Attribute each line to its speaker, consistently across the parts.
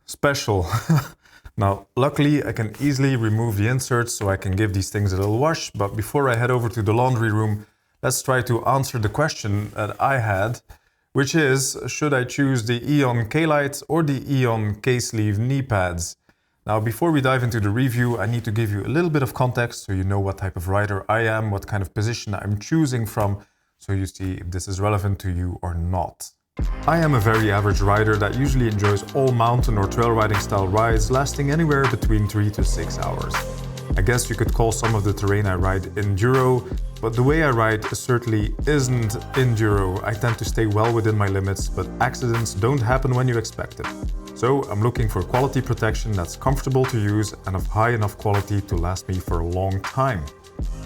Speaker 1: Special. Now, luckily, I can easily remove the inserts so I can give these things a little wash. But before I head over to the laundry room, let's try to answer the question that I had, which is, should I choose the ION K-Lite or the ION K-Sleeve knee pads? Now, before we dive into the review, I need to give you a little bit of context so you know what type of rider I am, what kind of position I'm choosing from, so you see if this is relevant to you or not. I am a very average rider that usually enjoys all mountain or trail riding style rides lasting anywhere between 3 to 6 hours. I guess you could call some of the terrain I ride Enduro, but the way I ride certainly isn't Enduro. I tend to stay well within my limits, but accidents don't happen when you expect it. So I'm looking for quality protection that's comfortable to use and of high enough quality to last me for a long time.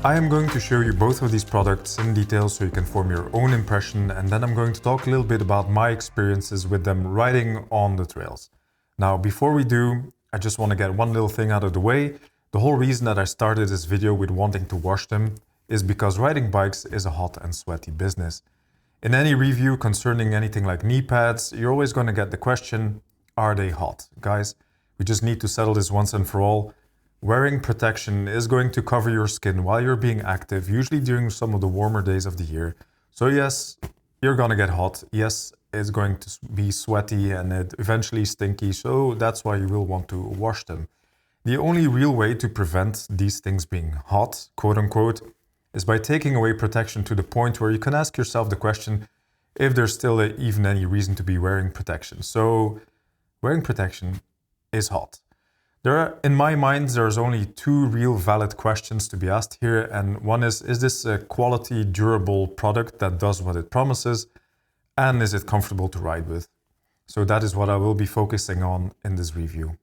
Speaker 1: I am going to show you both of these products in detail so you can form your own impression, and then I'm going to talk a little bit about my experiences with them riding on the trails. Now, before we do, I just want to get one little thing out of the way. The whole reason that I started this video with wanting to wash them is because riding bikes is a hot and sweaty business. In any review concerning anything like knee pads, you're always going to get the question, are they hot? Guys, we just need to settle this once and for all. Wearing protection is going to cover your skin while you're being active, usually during some of the warmer days of the year. So yes, you're gonna get hot. Yes, it's going to be sweaty and eventually stinky, so that's why you will want to wash them. The only real way to prevent these things being hot, quote unquote, is by taking away protection to the point where you can ask yourself the question if there's still even any reason to be wearing protection. So wearing protection is hot. In my mind, there's only two real valid questions to be asked here, and one is this a quality, durable product that does what it promises, and is it comfortable to ride with? So that is what I will be focusing on in this review.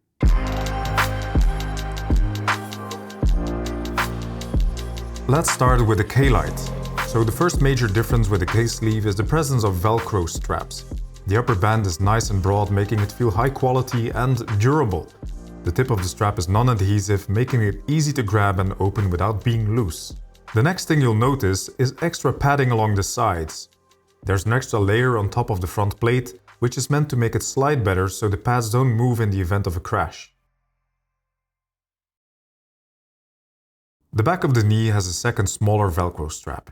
Speaker 1: Let's start with the K-Lite. So the first major difference with the K-Sleeve is the presence of Velcro straps. The upper band is nice and broad, making it feel high quality and durable. The tip of the strap is non-adhesive, making it easy to grab and open without being loose. The next thing you'll notice is extra padding along the sides. There's an extra layer on top of the front plate, which is meant to make it slide better so the pads don't move in the event of a crash. The back of the knee has a second smaller Velcro strap.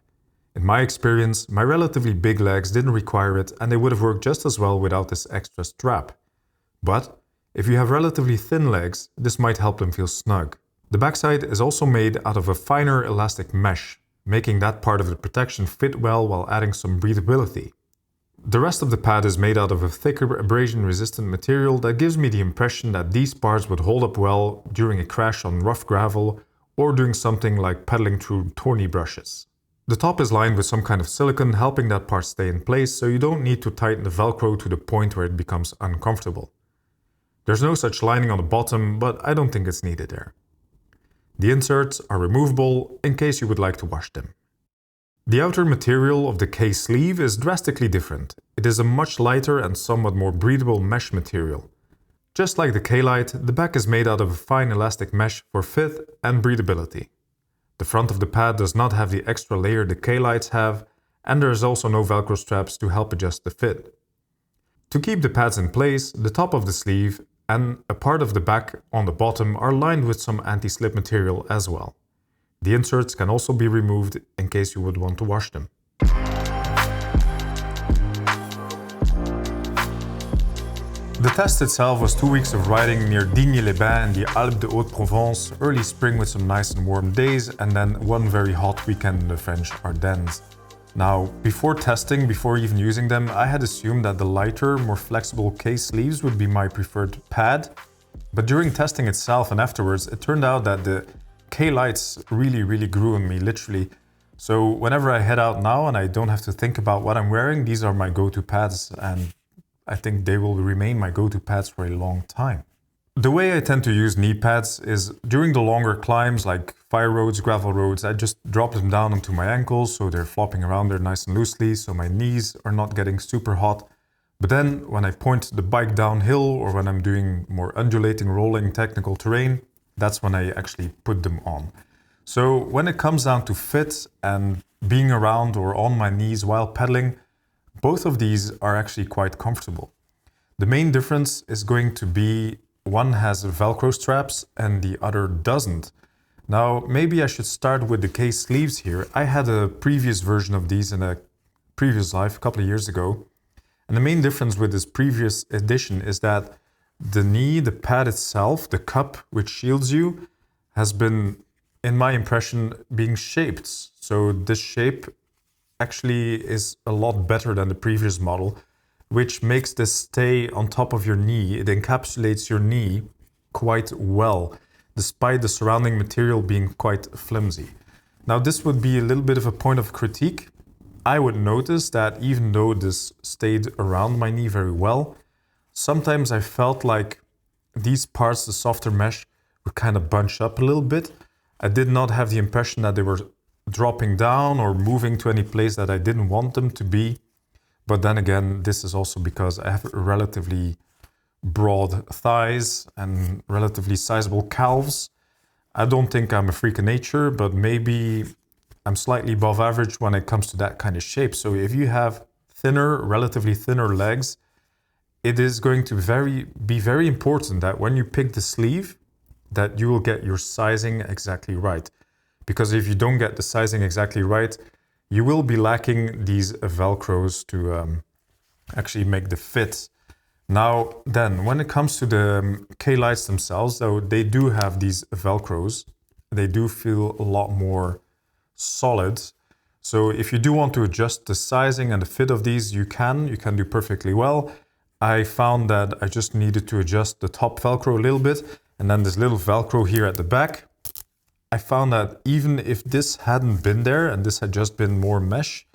Speaker 1: In my experience, my relatively big legs didn't require it and they would have worked just as well without this extra strap. But if you have relatively thin legs, this might help them feel snug. The backside is also made out of a finer elastic mesh, making that part of the protection fit well while adding some breathability. The rest of the pad is made out of a thicker abrasion-resistant material that gives me the impression that these parts would hold up well during a crash on rough gravel or doing something like pedaling through thorny brushes. The top is lined with some kind of silicone, helping that part stay in place so you don't need to tighten the Velcro to the point where it becomes uncomfortable. There's no such lining on the bottom, but I don't think it's needed there. The inserts are removable in case you would like to wash them. The outer material of the K-Sleeve is drastically different. It is a much lighter and somewhat more breathable mesh material. Just like the K-Lite, the back is made out of a fine elastic mesh for fit and breathability. The front of the pad does not have the extra layer the K-Lites have, and there is also no Velcro straps to help adjust the fit. To keep the pads in place, the top of the sleeve and a part of the back on the bottom are lined with some anti-slip material as well. The inserts can also be removed in case you would want to wash them. The test itself was 2 weeks of riding near Digne-les-Bains in the Alpes de Haute-Provence, early spring with some nice and warm days, and then one very hot weekend in the French Ardennes. Now, before testing, before even using them, I had assumed that the lighter, more flexible K-Sleeves would be my preferred pad. But during testing itself and afterwards, it turned out that the K-Lites really grew on me, literally. So whenever I head out now and I don't have to think about what I'm wearing, these are my go-to pads, and I think they will remain my go-to pads for a long time. The way I tend to use knee pads is during the longer climbs like fire roads, gravel roads, I just drop them down onto my ankles so they're flopping around there nice and loosely so my knees are not getting super hot. But then when I point the bike downhill or when I'm doing more undulating, rolling technical terrain, that's when I actually put them on. So when it comes down to fit and being around or on my knees while pedaling, both of these are actually quite comfortable. The main difference is going to be one has Velcro straps and the other doesn't. Now, maybe I should start with the case sleeves here. I had a previous version of these in a previous life a couple of years ago. And the main difference with this previous edition is that the knee, the pad itself, the cup which shields you, has been, in my impression, being shaped. So this shape actually is a lot better than the previous model, which makes this stay on top of your knee. It encapsulates your knee quite well, despite the surrounding material being quite flimsy. Now, this would be a little bit of a point of critique. I would notice that even though this stayed around my knee very well, sometimes I felt like these parts, the softer mesh, would kind of bunch up a little bit. I did not have the impression that they were dropping down or moving to any place that I didn't want them to be. But then again, this is also because I have relatively broad thighs and relatively sizable calves. I don't think I'm a freak of nature, but maybe I'm slightly above average when it comes to that kind of shape. So if you have relatively thinner legs, it is going to be very important that when you pick the sleeve, that you will get your sizing exactly right. Because if you don't get the sizing exactly right, you will be lacking these Velcros to actually make the fit. Now, then, when it comes to the K-Lites themselves, though, they do have these Velcros. They do feel a lot more solid. So if you do want to adjust the sizing and the fit of these, you can do perfectly well. I found that I just needed to adjust the top Velcro a little bit, and then this little Velcro here at the back. I found that even if this hadn't been there and this had just been more mesh,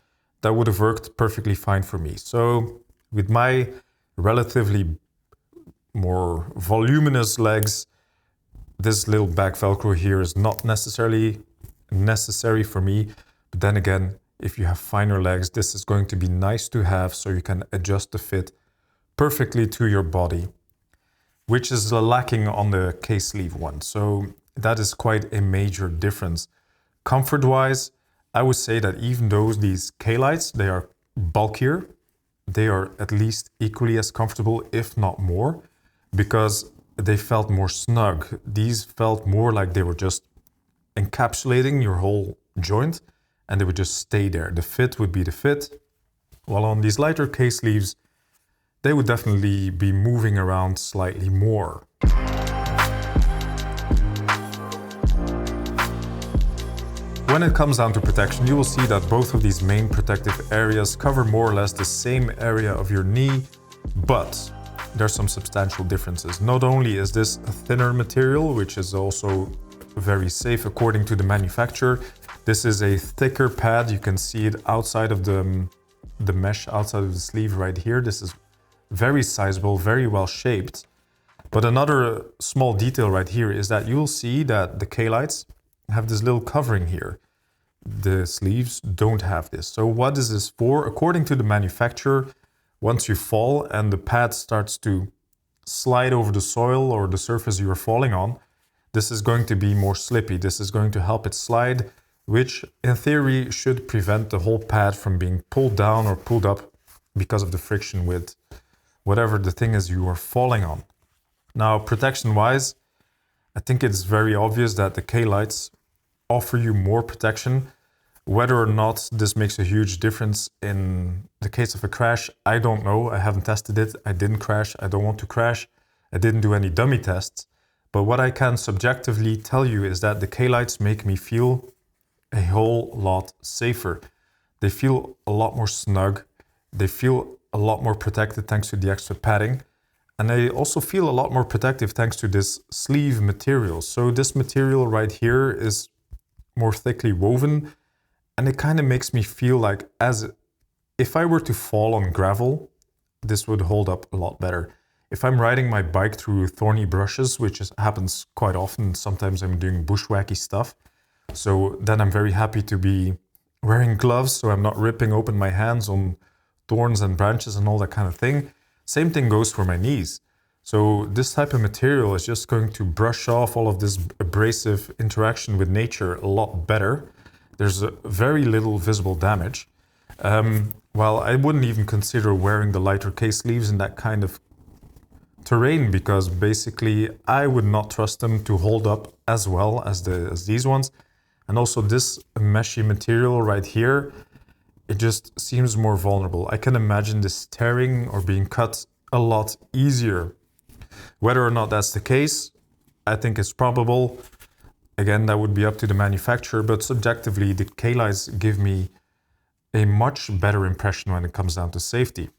Speaker 1: that would have worked perfectly fine for me. So with my relatively more voluminous legs, this little back Velcro here is not necessarily necessary for me. But then again, if you have finer legs, this is going to be nice to have so you can adjust the fit perfectly to your body, which is lacking on the K-sleeve one. So that is quite a major difference. Comfort-wise, I would say that even though these K-Lites, they are bulkier, they are at least equally as comfortable, if not more, because they felt more snug. These felt more like they were just encapsulating your whole joint and they would just stay there. The fit would be the fit. While on these lighter K-sleeves, they would definitely be moving around slightly more. When it comes down to protection, you will see that both of these main protective areas cover more or less the same area of your knee, but there's some substantial differences. Not only is this a thinner material, which is also very safe according to the manufacturer, this is a thicker pad. You can see it outside of the mesh, outside of the sleeve right here. This is very sizable, very well shaped. But another small detail right here is that you'll see that the K-Lites have this little covering here. The sleeves don't have this. So what is this for? According to the manufacturer, once you fall and the pad starts to slide over the soil or the surface you are falling on, this is going to be more slippy. This is going to help it slide, which in theory should prevent the whole pad from being pulled down or pulled up because of the friction with whatever the thing is you are falling on. Now, protection-wise, I think it's very obvious that the K-Lites offer you more protection. Whether or not this makes a huge difference in the case of a crash, I don't know. I haven't tested it. I didn't crash. I don't want to crash. I didn't do any dummy tests. But what I can subjectively tell you is that the K-Lites make me feel a whole lot safer. They feel a lot more snug. They feel a lot more protected thanks to the extra padding. And they also feel a lot more protective thanks to this sleeve material. So this material right here is more thickly woven, and it kind of makes me feel like as if I were to fall on gravel, this would hold up a lot better. If I'm riding my bike through thorny brushes, which happens quite often, sometimes I'm doing bushwhacky stuff, so then I'm very happy to be wearing gloves so I'm not ripping open my hands on thorns and branches and all that kind of thing. Same thing goes for my knees. So this type of material is just going to brush off all of this abrasive interaction with nature a lot better. There's very little visible damage. While I wouldn't even consider wearing the lighter K sleeves in that kind of terrain, because basically I would not trust them to hold up as well as these ones. And also this meshy material right here, it just seems more vulnerable. I can imagine this tearing or being cut a lot easier. Whether or not that's the case, I think it's probable. Again, that would be up to the manufacturer, but subjectively, the K-Lites give me a much better impression when it comes down to safety.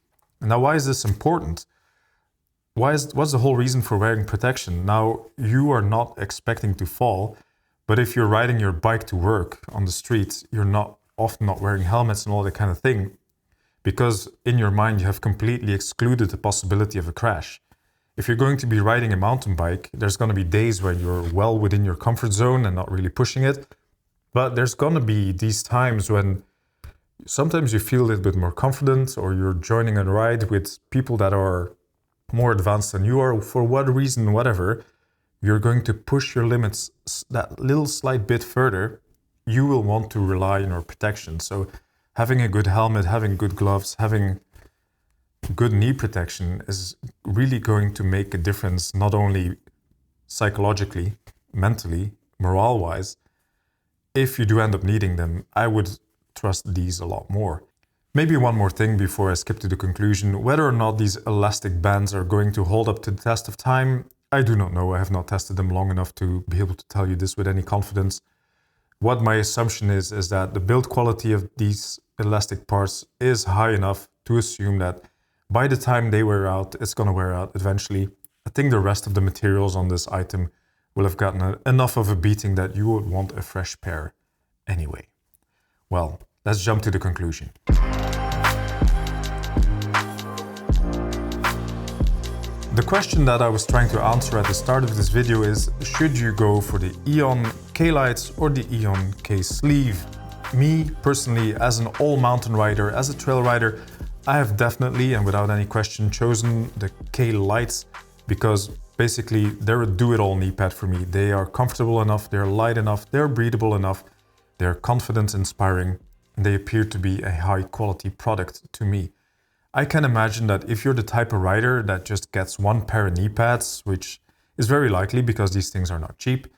Speaker 1: Now, why is this important? What's the whole reason for wearing protection? Now, you are not expecting to fall, but if you're riding your bike to work on the street, you're often not wearing helmets and all that kind of thing, because in your mind, you have completely excluded the possibility of a crash. If you're going to be riding a mountain bike, there's going to be days where you're well within your comfort zone and not really pushing it. But there's going to be these times when sometimes you feel a little bit more confident, or you're joining a ride with people that are more advanced than you are, for what reason, whatever, you're going to push your limits that little slight bit further. You will want to rely on your protection. So having a good helmet, having good gloves, having good knee protection is really going to make a difference, not only psychologically, mentally, morale-wise. If you do end up needing them, I would trust these a lot more. Maybe one more thing before I skip to the conclusion. Whether or not these elastic bands are going to hold up to the test of time, I do not know. I have not tested them long enough to be able to tell you this with any confidence. What my assumption is that the build quality of these elastic parts is high enough to assume that by the time they wear out, it's going to wear out eventually. I think the rest of the materials on this item will have gotten enough of a beating that you would want a fresh pair anyway. Well, let's jump to the conclusion. The question that I was trying to answer at the start of this video is, should you go for the ION K-Lites or the ION K-Sleeve? Me, personally, as an all-mountain rider, as a trail rider, I have definitely, and without any question, chosen the K-Lites because basically they're a do-it-all knee pad for me. They are comfortable enough, they're light enough, they're breathable enough, they're confidence-inspiring, and they appear to be a high-quality product to me. I can imagine that if you're the type of rider that just gets one pair of knee pads, which is very likely because these things are not cheap,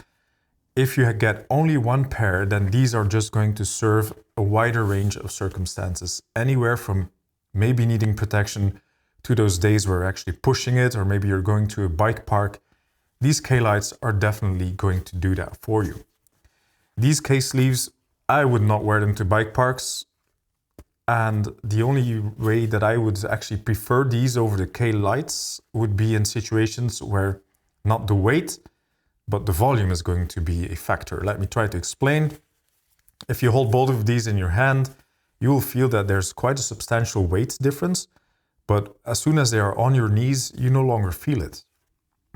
Speaker 1: if you get only one pair, then these are just going to serve a wider range of circumstances, anywhere from maybe needing protection to those days where you're actually pushing it, or maybe you're going to a bike park. These K-Lites are definitely going to do that for you. These K-Sleeves, I would not wear them to bike parks. And the only way that I would actually prefer these over the K-Lites would be in situations where not the weight, but the volume is going to be a factor. Let me try to explain. If you hold both of these in your hand, you will feel that there's quite a substantial weight difference, but as soon as they are on your knees, you no longer feel it.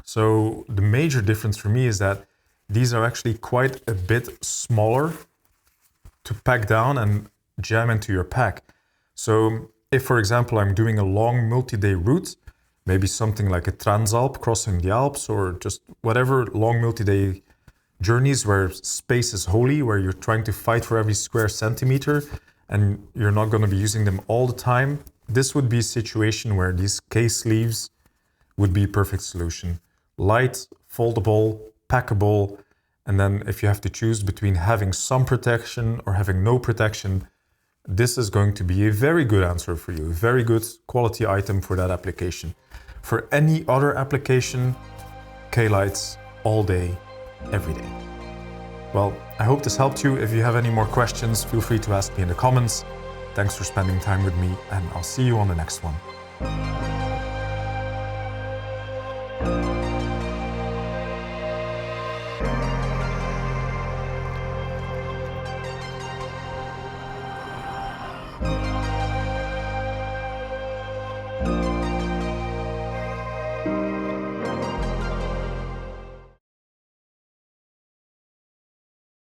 Speaker 1: So the major difference for me is that these are actually quite a bit smaller to pack down and jam into your pack. So if, for example, I'm doing a long multi-day route, maybe something like a Transalp crossing the Alps, or just whatever long multi-day journeys where space is holy, where you're trying to fight for every square centimeter and you're not going to be using them all the time, this would be a situation where these K-Sleeves would be a perfect solution. Light, foldable, packable, and then if you have to choose between having some protection or having no protection, this is going to be a very good answer for you, a very good quality item for that application. For any other application, K-Lites all day, every day. Well, I hope this helped you. If you have any more questions, feel free to ask me in the comments. Thanks for spending time with me, and I'll see you on the next one.